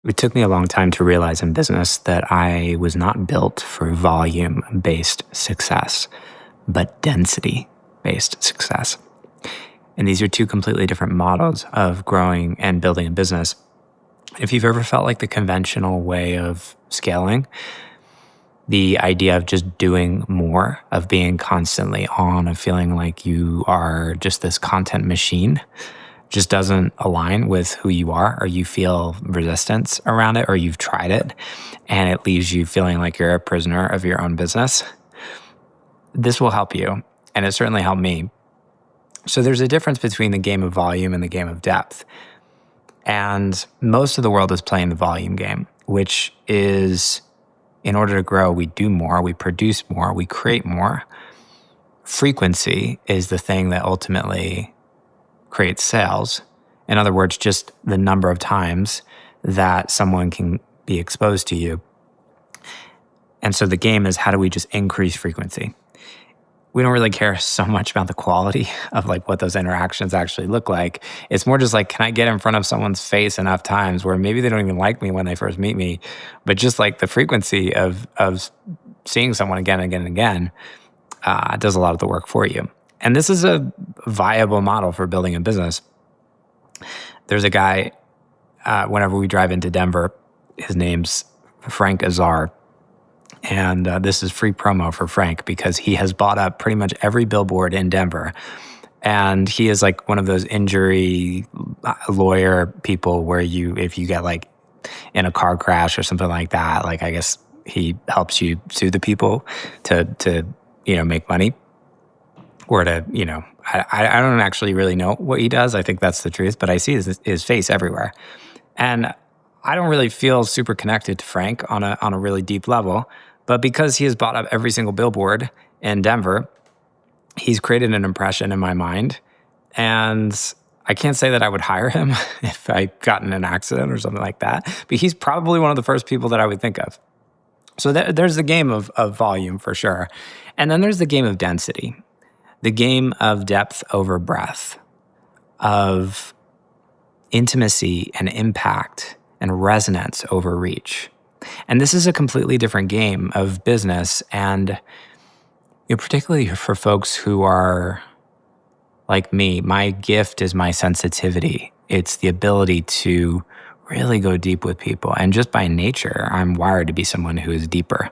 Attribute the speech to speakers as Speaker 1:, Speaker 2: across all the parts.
Speaker 1: It took me a long time to realize in business that I was not built for volume based success, but density based success. And these are two completely different models of growing and building a business. If you've ever felt like the conventional way of scaling, the idea of just doing more, of being constantly on, of feeling like you are just this content machine, just doesn't align with who you are, or you feel resistance around it, or you've tried it and it leaves you feeling like you're a prisoner of your own business, this will help you. And it certainly helped me. So there's a difference between the game of volume and the game of depth. And most of the world is playing the volume game, which is, in order to grow, we do more, we produce more, we create more. Frequency is the thing that ultimately creates sales. In other words, just the number of times that someone can be exposed to you. And so the game is, how do we just increase frequency? We don't really care so much about the quality of like what those interactions actually look like. It's more just like, can I get in front of someone's face enough times where maybe they don't even like me when they first meet me, but just like the frequency of seeing someone again and again and again does a lot of the work for you. And this is a viable model for building a business. There's a guy, whenever we drive into Denver, his name's Frank Azar. And this is free promo for Frank because he has bought up pretty much every billboard in Denver. And he is like one of those injury lawyer people where if you get like in a car crash or something like that, like I guess he helps you sue the people to make money. Or to, I don't actually really know what he does. I think that's the truth, but I see his face everywhere. And I don't really feel super connected to Frank on a really deep level, but because he has bought up every single billboard in Denver, he's created an impression in my mind. And I can't say that I would hire him if I got in an accident or something like that, but he's probably one of the first people that I would think of. So there's the game of volume for sure. And then there's the game of density. The game of depth over breadth, of intimacy and impact and resonance over reach. And this is a completely different game of business. And particularly for folks who are like me, my gift is my sensitivity. It's the ability to really go deep with people. And just by nature, I'm wired to be someone who is deeper.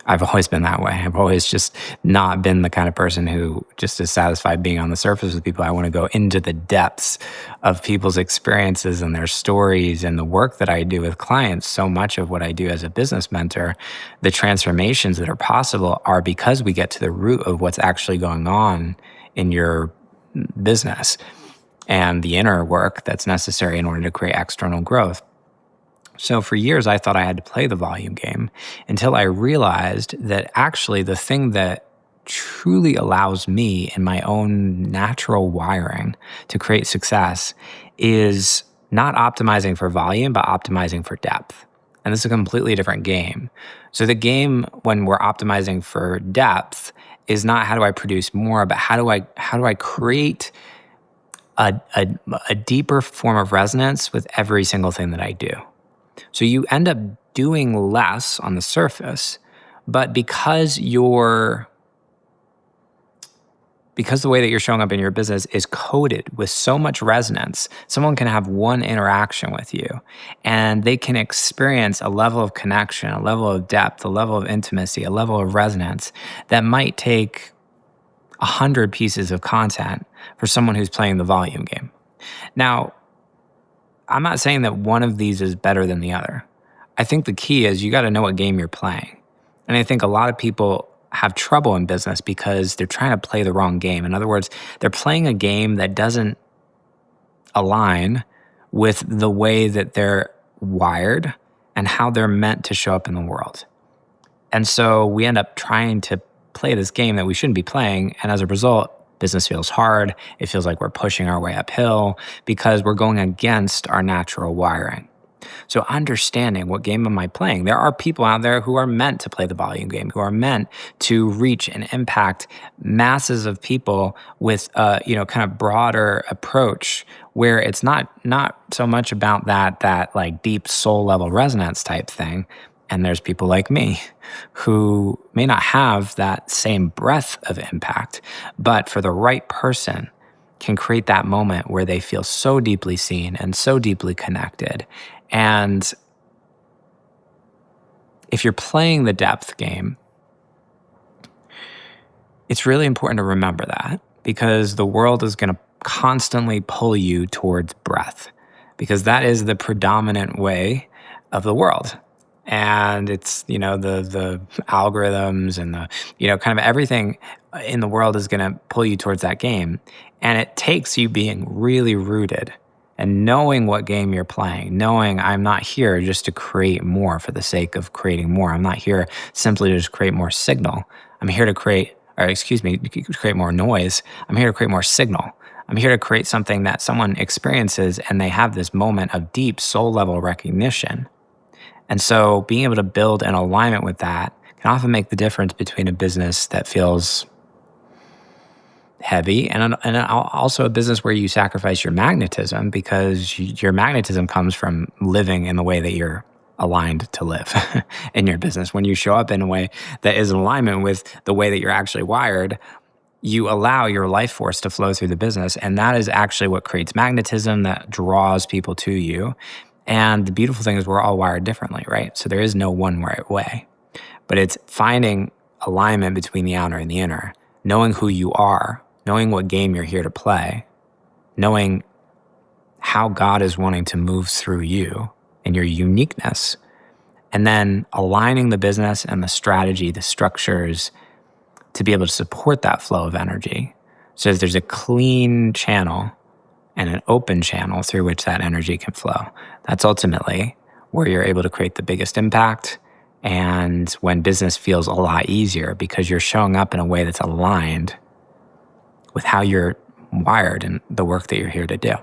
Speaker 1: I've always been that way. I've always just not been the kind of person who just is satisfied being on the surface with people. I want to go into the depths of people's experiences and their stories and the work that I do with clients. So much of what I do as a business mentor, the transformations that are possible are because we get to the root of what's actually going on in your business and the inner work that's necessary in order to create external growth. So for years, I thought I had to play the volume game until I realized that actually the thing that truly allows me in my own natural wiring to create success is not optimizing for volume, but optimizing for depth. And this is a completely different game. So the game when we're optimizing for depth is not how do I produce more, but how do I create a deeper form of resonance with every single thing that I do. So you end up doing less on the surface, but because the way that you're showing up in your business is coded with so much resonance, someone can have one interaction with you and they can experience a level of connection, a level of depth, a level of intimacy, a level of resonance that might take 100 pieces of content for someone who's playing the volume game. Now, I'm not saying that one of these is better than the other. I think the key is you got to know what game you're playing. And I think a lot of people have trouble in business because they're trying to play the wrong game. In other words, they're playing a game that doesn't align with the way that they're wired and how they're meant to show up in the world. And so we end up trying to play this game that we shouldn't be playing. And as a result, business feels hard. It feels like we're pushing our way uphill because we're going against our natural wiring. So understanding what game am I playing? There are people out there who are meant to play the volume game, who are meant to reach and impact masses of people with a kind of broader approach where it's not so much about that like deep soul level resonance type thing. And there's people like me who may not have that same breadth of impact, but for the right person can create that moment where they feel so deeply seen and so deeply connected. And if you're playing the depth game, it's really important to remember that, because the world is going to constantly pull you towards breadth, because that is the predominant way of the world. And it's, the algorithms and the, kind of everything in the world is going to pull you towards that game. And it takes you being really rooted and knowing what game you're playing, knowing I'm not here just to create more for the sake of creating more. I'm not here simply to just create more signal. I'm here to create more noise. I'm here to create more signal. I'm here to create something that someone experiences and they have this moment of deep soul level recognition. And so being able to build an alignment with that can often make the difference between a business that feels heavy and also a business where you sacrifice your magnetism, because your magnetism comes from living in the way that you're aligned to live in your business. When you show up in a way that is in alignment with the way that you're actually wired, you allow your life force to flow through the business. And that is actually what creates magnetism that draws people to you. And the beautiful thing is we're all wired differently, right? So there is no one right way, but it's finding alignment between the outer and the inner, knowing who you are, knowing what game you're here to play, knowing how God is wanting to move through you and your uniqueness, and then aligning the business and the strategy, the structures to be able to support that flow of energy so that there's a clean channel and an open channel through which that energy can flow. That's ultimately where you're able to create the biggest impact, and when business feels a lot easier because you're showing up in a way that's aligned with how you're wired and the work that you're here to do.